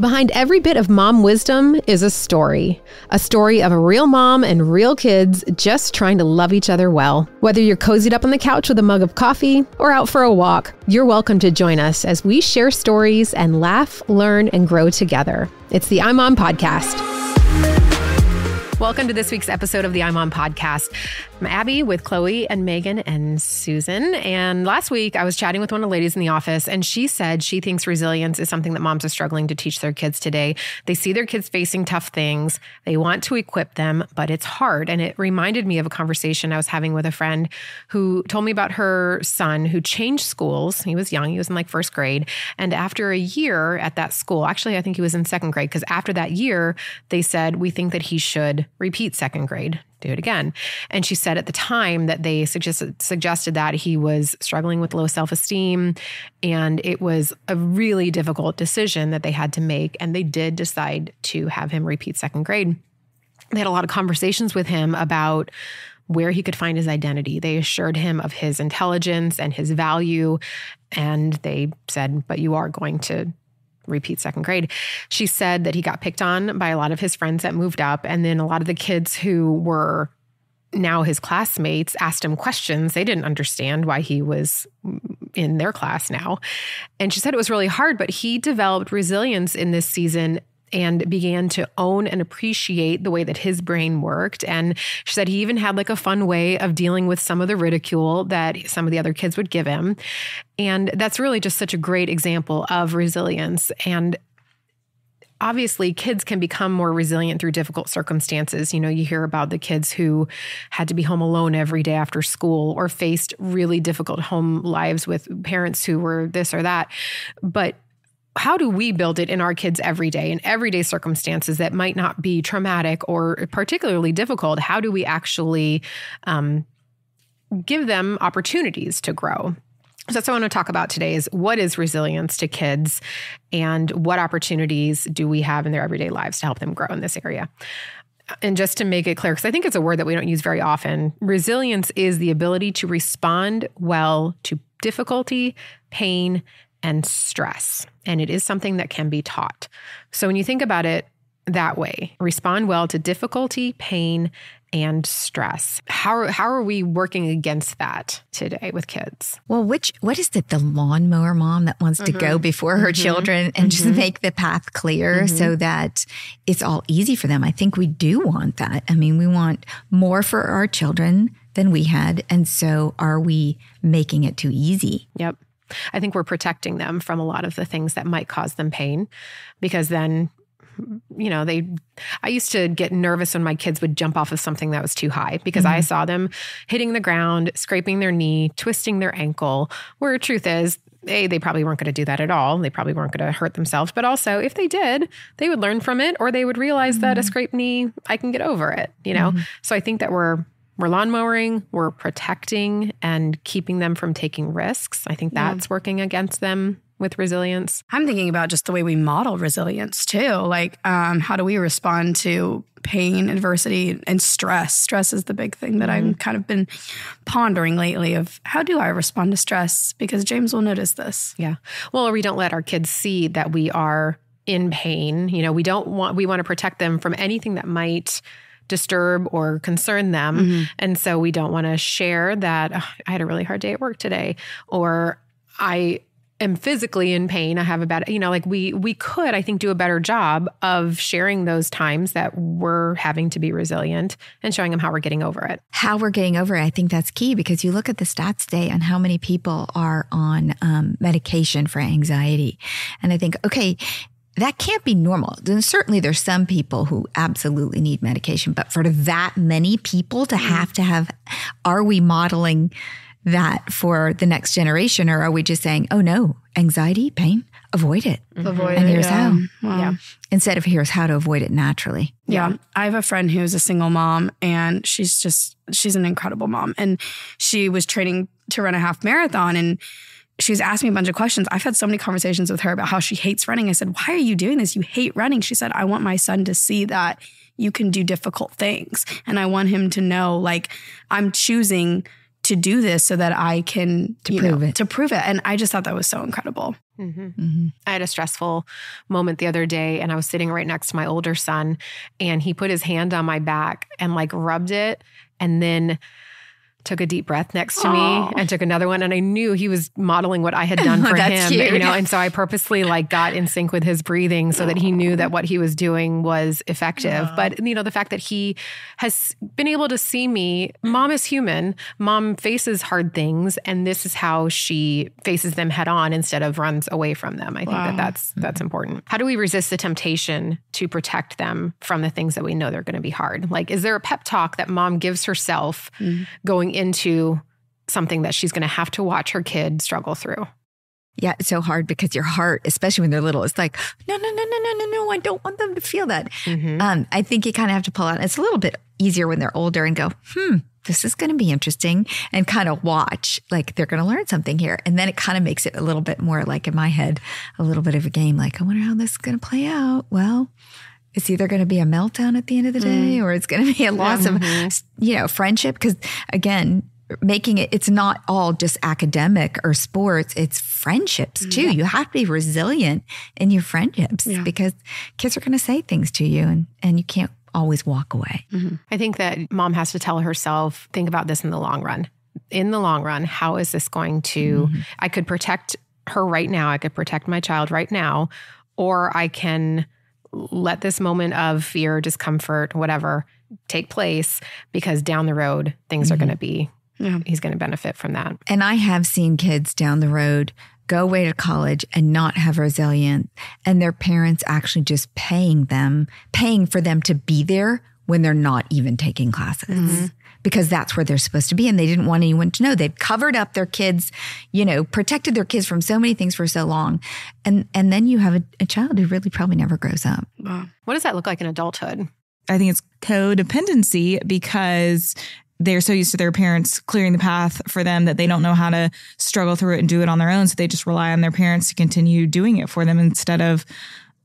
Behind every bit of mom wisdom is a story of a real mom and real kids just trying to love each other well. Whether you're cozied up on the couch with a mug of coffee or out for a walk, you're welcome to join us as we share stories and laugh, learn, and grow together. It's the iMom Podcast. Welcome to this week's episode of the iMom Podcast. I'm Abby with Chloe and Megan and Susan. And last week I was chatting with one of the ladies in the office, and she said she thinks resilience is something that moms are struggling to teach their kids today. They see their kids facing tough things. They want to equip them, but it's hard. And it reminded me of a conversation I was having with a friend who told me about her son who changed schools. He was young. He was in like first grade. And after a year at that school, actually, I think he was in second grade, because after that year, they said, we think that he should repeat second grade, do it again. And she said at the time that they suggested that he was struggling with low self-esteem, and it was a really difficult decision that they had to make. And they did decide to have him repeat second grade. They had a lot of conversations with him about where he could find his identity. They assured him of his intelligence and his value. And they said, but you are going to repeat second grade. She said that he got picked on by a lot of his friends that moved up. And then a lot of the kids who were now his classmates asked him questions. They didn't understand why he was in their class now. And she said it was really hard, but he developed resilience in this season and began to own and appreciate the way that his brain worked. And she said he even had like a fun way of dealing with some of the ridicule that some of the other kids would give him. And that's really just such a great example of resilience. And obviously, kids can become more resilient through difficult circumstances. You know, you hear about the kids who had to be home alone every day after school or faced really difficult home lives with parents who were this or that. But how do we build it in our kids every day, in everyday circumstances that might not be traumatic or particularly difficult? How do we actually give them opportunities to grow? So that's what I want to talk about today is what is resilience to kids and what opportunities do we have in their everyday lives to help them grow in this area? And just to make it clear, because I think it's a word that we don't use very often, resilience is the ability to respond well to difficulty, pain, and stress. And it is something that can be taught. So when you think about it that way, respond well to difficulty, pain, and stress. How are we working against that today with kids? Well, what is it? The lawnmower mom that wants to go before her children and just make the path clear so that it's all easy for them. I think we do want that. I mean, we want more for our children than we had. And so are we making it too easy? Yep. I think we're protecting them from a lot of the things that might cause them pain, because then, you know, I used to get nervous when my kids would jump off of something that was too high, because I saw them hitting the ground, scraping their knee, twisting their ankle, where the truth is, they probably weren't going to do that at all. They probably weren't going to hurt themselves. But also, if they did, they would learn from it, or they would realize that a scraped knee, I can get over it, you know? So I think that we're lawnmowering, we're protecting and keeping them from taking risks. I think that's working against them with resilience. I'm thinking about just the way we model resilience too. Like, how do we respond to pain, adversity, and stress? Stress is the big thing that I've kind of been pondering lately of how do I respond to stress? Because James will notice this. Yeah. Well, we don't let our kids see that we are in pain. You know, we want to protect them from anything that might disturb or concern them. And so we don't want to share that I had a really hard day at work today, or I am physically in pain. I have a bad, you know, like we could, I think, do a better job of sharing those times that we're having to be resilient and showing them how we're getting over it. How we're getting over it, I think that's key, because you look at the stats today on how many people are on medication for anxiety. And I think, okay, that can't be normal. And certainly there's some people who absolutely need medication, but for that many people to have, are we modeling that for the next generation, or are we just saying, oh no, anxiety, pain, avoid it. Avoid and it, here's how. Wow. Yeah. Instead of here's how to avoid it naturally. Yeah. I have a friend who's a single mom, and she's an incredible mom. And she was training to run a half marathon, and she's asked me a bunch of questions. I've had so many conversations with her about how she hates running. I said, why are you doing this? You hate running. She said, I want my son to see that you can do difficult things. And I want him to know, like, I'm choosing to do this so that I can prove it. To prove it. And I just thought that was so incredible. I had a stressful moment the other day, and I was sitting right next to my older son, and he put his hand on my back and like rubbed it, and then took a deep breath next to me and took another one. And I knew he was modeling what I had done for him, cute. And so I purposely like got in sync with his breathing so that he knew that what he was doing was effective. But, the fact that he has been able to see me, mom is human, mom faces hard things, and this is how she faces them head on instead of runs away from them. I think that's important. How do we resist the temptation to protect them from the things that we know they're going to be hard? Like, is there a pep talk that mom gives herself going into something that she's going to have to watch her kid struggle through? Yeah, it's so hard because your heart, especially when they're little, it's like, no, I don't want them to feel that. I think you kind of have to pull out. It's a little bit easier when they're older and go, this is going to be interesting, and kind of watch, like they're going to learn something here. And then it kind of makes it a little bit more like in my head, a little bit of a game. Like, I wonder how this is going to play out. Well, it's either going to be a meltdown at the end of the day, or it's going to be a loss of, friendship. Because again, making it's not all just academic or sports, it's friendships too. You have to be resilient in your friendships because kids are going to say things to you, and you can't always walk away. I think that mom has to tell herself, think about this in the long run. In the long run, how is this going to, I could protect her right now. I could protect my child right now, or I can let this moment of fear, discomfort, whatever take place, because down the road, things are going to be, he's going to benefit from that. And I have seen kids down the road go away to college and not have resilience, and their parents actually just paying for them to be there when they're not even taking classes. Because that's where they're supposed to be. And they didn't want anyone to know. They'd covered up their kids, protected their kids from so many things for so long. And then you have a child who really probably never grows up. Wow. What does that look like in adulthood? I think it's codependency because they're so used to their parents clearing the path for them that they don't know how to struggle through it and do it on their own. So they just rely on their parents to continue doing it for them instead of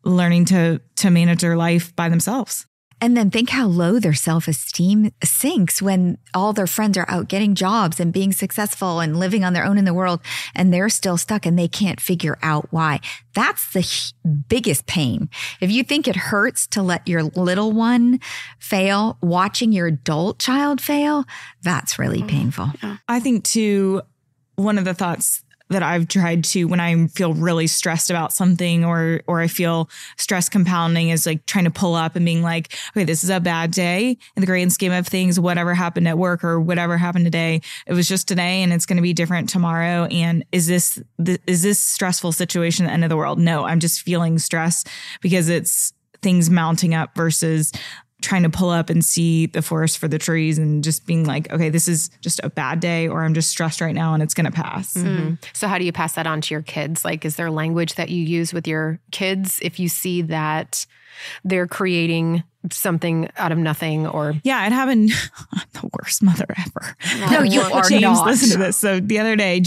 learning to manage their life by themselves. And then think how low their self-esteem sinks when all their friends are out getting jobs and being successful and living on their own in the world, and they're still stuck and they can't figure out why. That's the biggest pain. If you think it hurts to let your little one fail, watching your adult child fail, that's really painful. I think too, one of the thoughts that I've tried to, when I feel really stressed about something or I feel stress compounding, is like trying to pull up and being like, okay, this is a bad day in the grand scheme of things. Whatever happened at work or whatever happened today, it was just today and it's going to be different tomorrow. And is this stressful situation the end of the world? No, I'm just feeling stress because it's things mounting up versus trying to pull up and see the forest for the trees and just being like, okay, this is just a bad day, or I'm just stressed right now and it's going to pass. So how do you pass that on to your kids? Like, is there language that you use with your kids if you see that they're creating something out of nothing? Or yeah, it happened. I'm the worst mother ever. No, you are James, not. Listen to this. So the other day,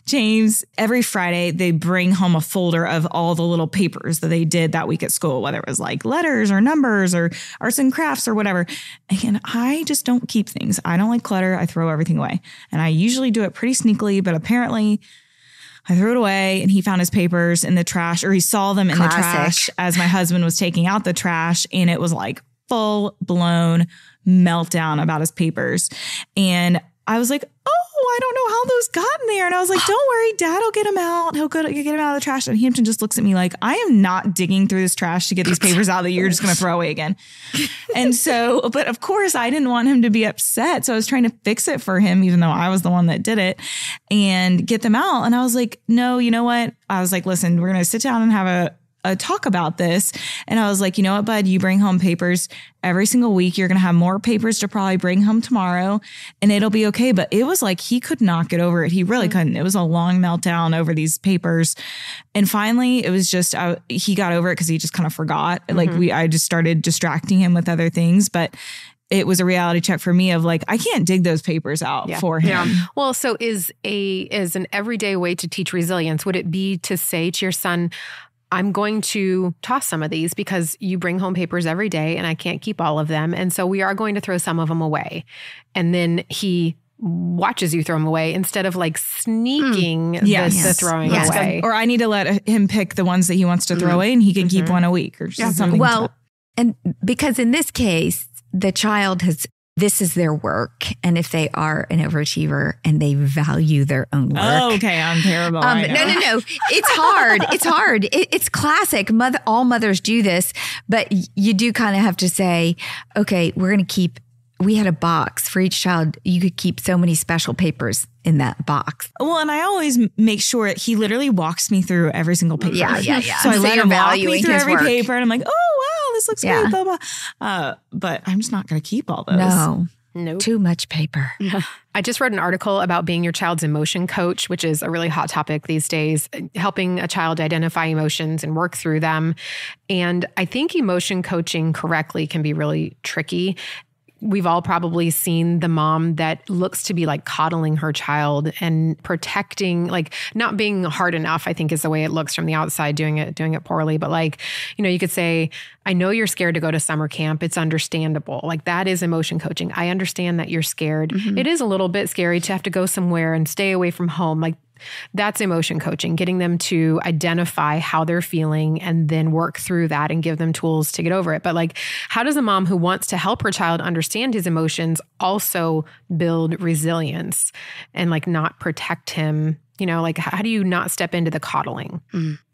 James, every Friday, they bring home a folder of all the little papers that they did that week at school, whether it was like letters or numbers or arts and crafts or whatever. And I just don't keep things. I don't like clutter. I throw everything away. And I usually do it pretty sneakily, but apparently I threw it away and he found his papers in the trash, or he saw them in the trash as my husband was taking out the trash. And it was like full blown meltdown about his papers. And I was like, oh, I don't know how those got in there. And I was like, don't worry, Dad will get them out. He'll get them out of the trash. And Hampton just looks at me like, I am not digging through this trash to get these papers out that you're just going to throw away again. And so, but of course I didn't want him to be upset. So I was trying to fix it for him, even though I was the one that did it, and get them out. And I was like, no, you know what? I was like, listen, we're going to sit down and have a talk about this. And I was like, you know what, bud, you bring home papers every single week. You're going to have more papers to probably bring home tomorrow and it'll be okay. But it was like, he could not get over it. He really couldn't. It was a long meltdown over these papers. And finally it was just, he got over it because he just kind of forgot. Like I just started distracting him with other things, but it was a reality check for me of like, I can't dig those papers out for him. Yeah. Well, so is an everyday way to teach resilience, would it be to say to your son, I'm going to toss some of these because you bring home papers every day and I can't keep all of them. And so we are going to throw some of them away. And then he watches you throw them away instead of like sneaking the throwing away. Or I need to let him pick the ones that he wants to throw away and he can keep one a week or something. Well, and because in this case, the child this is their work. And if they are an overachiever and they value their own work. Oh, okay. I'm terrible. No. It's hard. It's hard. It's classic. All mothers do this, but you do kind of have to say, okay, we had a box for each child. You could keep so many special papers in that box. Well, and I always make sure that he literally walks me through every single paper. Yeah. So I let him walk me through every paper and I'm like, oh, wow, this looks great, blah, blah. But I'm just not going to keep all those. No. Nope. Too much paper. I just wrote an article about being your child's emotion coach, which is a really hot topic these days, helping a child identify emotions and work through them. And I think emotion coaching correctly can be really tricky. We've all probably seen the mom that looks to be like coddling her child and protecting, like not being hard enough, I think is the way it looks from the outside, doing it poorly. But like, you could say, I know you're scared to go to summer camp. It's understandable. Like that is emotion coaching. I understand that you're scared. It is a little bit scary to have to go somewhere and stay away from home. Like that's emotion coaching, getting them to identify how they're feeling and then work through that and give them tools to get over it. But like, how does a mom who wants to help her child understand his emotions also build resilience and like not protect him? Like how do you not step into the coddling?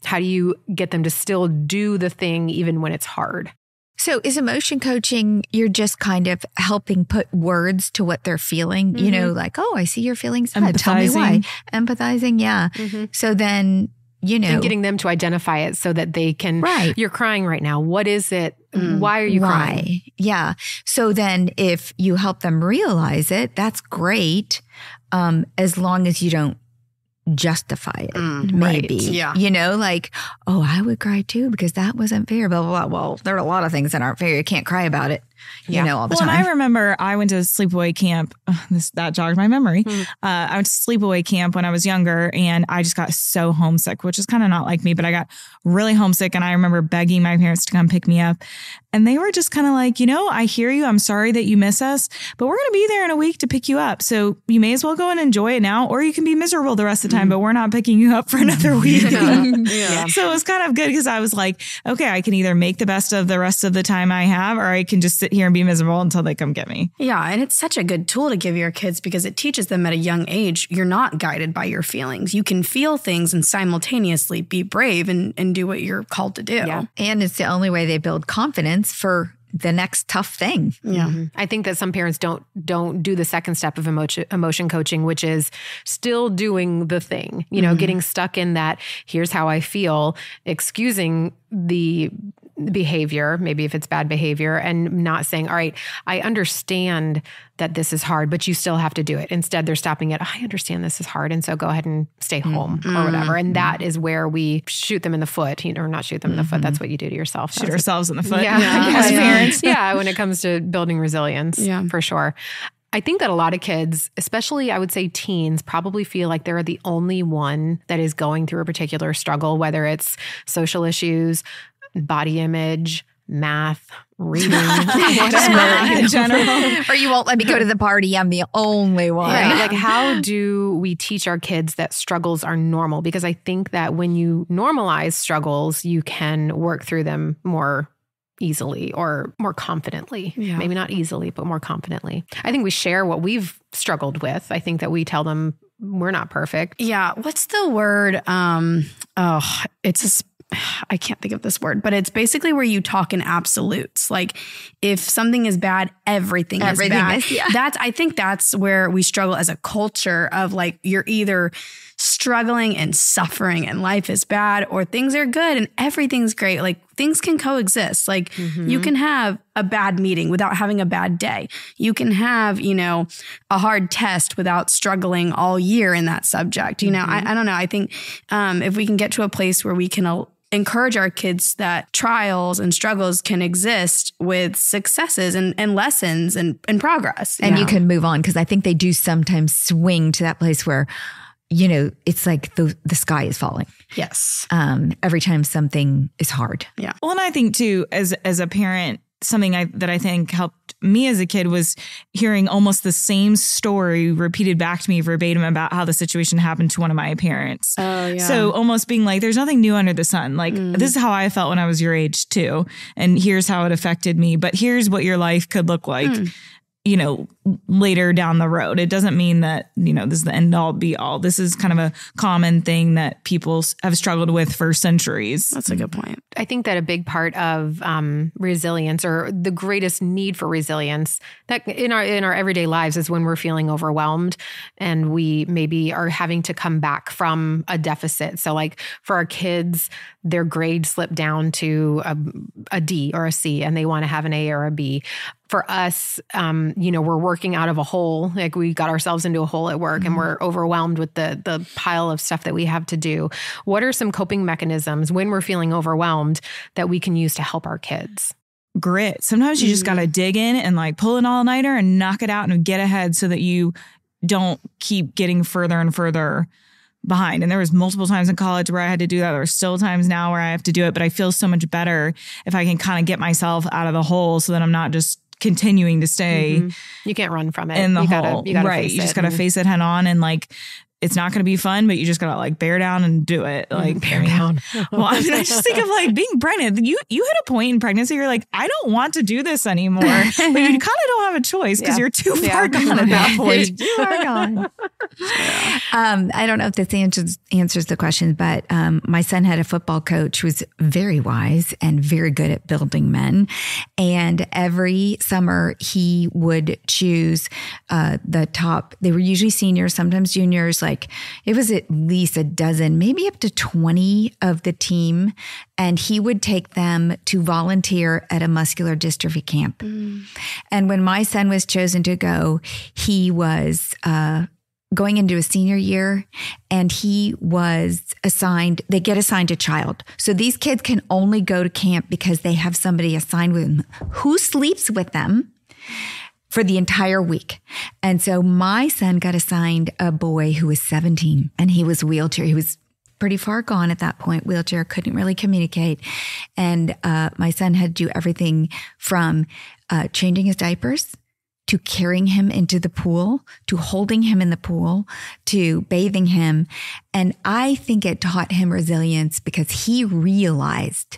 How do you get them to still do the thing even when it's hard? So is emotion coaching, you're just kind of helping put words to what they're feeling, like, oh, I see you're feeling sad. Tell me why. Empathizing. Yeah. So then, And getting them to identify it so that they can, you're crying right now. What is it? Why are you crying? Yeah. So then if you help them realize it, that's great. As long as you don't justify it, maybe. Yeah. Like, oh, I would cry too because that wasn't fair, blah, blah, blah. Well, there are a lot of things that aren't fair. You can't cry about it, all the time. And I remember I went to sleepaway camp. That jogged my memory. I went to sleepaway camp when I was younger and I just got so homesick, which is kind of not like me, but I got really homesick and I remember begging my parents to come pick me up. And they were just kind of like, I hear you. I'm sorry that you miss us, but we're going to be there in a week to pick you up. So you may as well go and enjoy it now, or you can be miserable the rest of the time, but we're not picking you up for another week. So it was kind of good because I was like, okay, I can either make the best of the rest of the time I have, or I can just sit here and be miserable until they come get me. Yeah. And it's such a good tool to give your kids because it teaches them at a young age, you're not guided by your feelings. You can feel things and simultaneously be brave and do what you're called to do. Yeah. And it's the only way they build confidence for the next tough thing. Yeah. I think that some parents don't do the second step of emotion coaching, which is still doing the thing, getting stuck in that, here's how I feel, excusing the behavior, maybe if it's bad behavior, and not saying, all right, I understand that this is hard, but you still have to do it. Instead, they're stopping at, I understand this is hard, and so go ahead and stay home or whatever. And that is where we shoot them in the foot, or not shoot them in the foot. That's what you do to yourself. Shoot ourselves in the foot. As parents. When it comes to building resilience, for sure. I think that a lot of kids, especially I would say teens, probably feel like they're the only one that is going through a particular struggle, whether it's social issues, body image, math, reading, whatever, in general. Or you won't let me go to the party. I'm the only one. Right. Like, how do we teach our kids that struggles are normal? Because I think that when you normalize struggles, you can work through them more easily or more confidently. Maybe not easily, but more confidently. I think we share what we've struggled with. I think that we tell them we're not perfect. Yeah. What's the word? I can't think of this word, but it's basically where you talk in absolutes. Like if something is bad, everything is bad. I think that's where we struggle as a culture of like, you're either struggling and suffering and life is bad, or things are good and everything's great. Like things can coexist. Like you can have a bad meeting without having a bad day. You can have, a hard test without struggling all year in that subject. I don't know. I think if we can get to a place where we can encourage our kids that trials and struggles can exist with successes and lessons and progress. And you can move on, because I think they do sometimes swing to that place where, it's like the sky is falling. Yes. Every time something is hard. Yeah. Well, and I think too, as a parent, something that I think helped me as a kid was hearing almost the same story repeated back to me verbatim about how the situation happened to one of my parents. Oh, yeah. So almost being like, there's nothing new under the sun. Like, this is how I felt when I was your age too. And here's how it affected me. But here's what your life could look like, you know, later down the road. It doesn't mean that, you know, this is the end all be all. This is kind of a common thing that people have struggled with for centuries. That's a good point. I think that a big part of resilience, or the greatest need for resilience, that in our everyday lives, is when we're feeling overwhelmed and we maybe are having to come back from a deficit. So like for our kids, their grades slip down to a D or a C and they want to have an A or a B. For us, you know, we're working out of a hole. Like we got ourselves into a hole at work and we're overwhelmed with the pile of stuff that we have to do. What are some coping mechanisms when we're feeling overwhelmed that we can use to help our kids? Grit. Sometimes you just got to dig in and like pull an all-nighter and knock it out and get ahead so that you don't keep getting further and further behind. And there was multiple times in college where I had to do that. There are still times now where I have to do it, but I feel so much better if I can kind of get myself out of the hole so that I'm not just continuing to stay. You can't run from it. In the hole. You gotta right. face You just it. got to face it head on, and like, it's not going to be fun, but you just got to like bear down and do it. Like bear down. Well, I mean, I just think of like being pregnant. You hit a point in pregency, you're like, I don't want to do this anymore, but you kind of don't have a choice because you're too far gone at that point. Too far gone. I don't know if this answers the question, but my son had a football coach who was very wise and very good at building men. And every summer he would choose the top. They were usually seniors, sometimes juniors. Like it was at least a dozen, maybe up to 20 of the team. And he would take them to volunteer at a muscular dystrophy camp. And when my son was chosen to go, he was going into a senior year, and he was they get assigned a child. So these kids can only go to camp because they have somebody assigned with them who sleeps with them for the entire week. And so my son got assigned a boy who was 17, and he was wheelchair. He was pretty far gone at that point, wheelchair, couldn't really communicate. And my son had to do everything from changing his diapers, to carrying him into the pool, to holding him in the pool, to bathing him. And I think it taught him resilience because he realized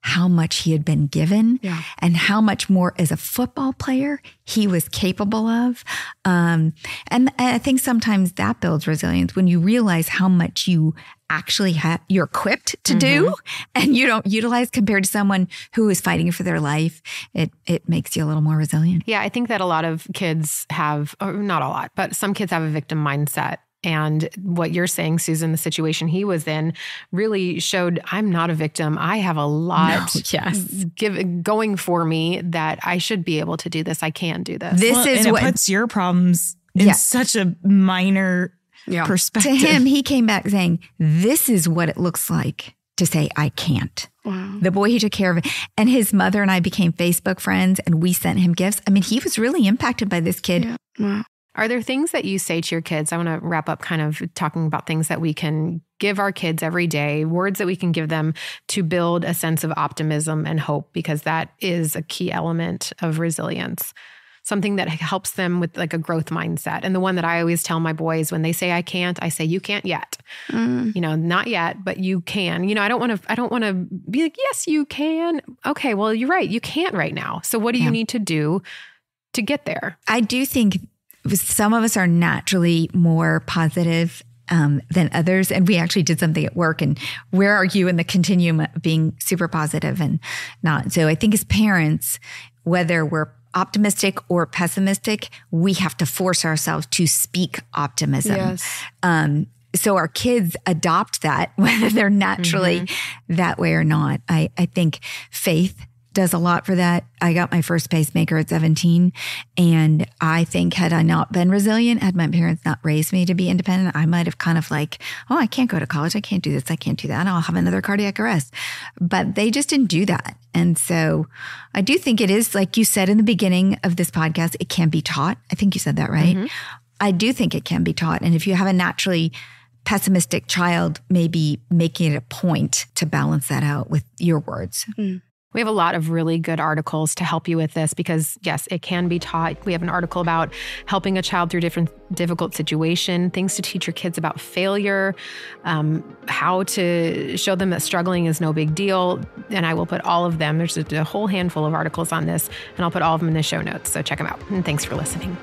how much he had been given and how much more as a football player he was capable of. And I think sometimes that builds resilience when you realize how much you actually you're equipped to do and you don't utilize compared to someone who is fighting for their life. It makes you a little more resilient. Yeah, I think that a lot of kids have, or not a lot, but some kids have a victim mindset. And what you're saying, Susan, the situation he was in really showed I'm not a victim. I have a lot going for me that I should be able to do this. I can do this. It puts your problems in such a minor perspective. To him, he came back saying, this is what it looks like to say, I can't. Wow. The boy he took care of it. And his mother and I became Facebook friends, and we sent him gifts. I mean, he was really impacted by this kid. Yeah. Wow. Are there things that you say to your kids? I want to wrap up kind of talking about things that we can give our kids every day, words that we can give them to build a sense of optimism and hope, because that is a key element of resilience. Something that helps them with like a growth mindset. And the one that I always tell my boys when they say I can't, I say you can't yet. You know, not yet, but you can. You know, I don't want to be like, yes, you can. Okay, well, you're right. You can't right now. So what do you need to do to get there? I do think some of us are naturally more positive than others. And we actually did something at work. And where are you in the continuum of being super positive and not? So I think as parents, whether we're optimistic or pessimistic, we have to force ourselves to speak optimism. Yes. So our kids adopt that, whether they're naturally that way or not. I think faith does a lot for that. I got my first pacemaker at 17. And I think had I not been resilient, had my parents not raised me to be independent, I might have kind of like, oh, I can't go to college. I can't do this. I can't do that. I'll have another cardiac arrest. But they just didn't do that. And so I do think it is, like you said in the beginning of this podcast, it can be taught. I think you said that, right? I do think it can be taught. And if you have a naturally pessimistic child, maybe making it a point to balance that out with your words. We have a lot of really good articles to help you with this because, yes, it can be taught. We have an article about helping a child through difficult situation, things to teach your kids about failure, how to show them that struggling is no big deal. And I will put all of them. There's a whole handful of articles on this, and I'll put all of them in the show notes. So check them out. And thanks for listening.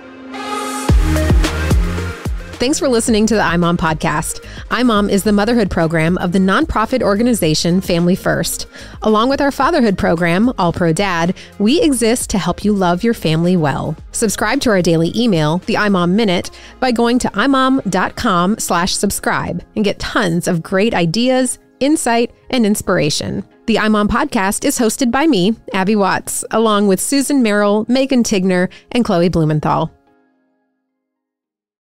Thanks for listening to the iMom podcast. iMom is the motherhood program of the nonprofit organization Family First. Along with our fatherhood program, All Pro Dad, we exist to help you love your family well. Subscribe to our daily email, the iMom Minute, by going to imom.com/subscribe and get tons of great ideas, insight, and inspiration. The iMom podcast is hosted by me, Abby Watts, along with Susan Merrill, Megan Tigner, and Chloe Blumenthal.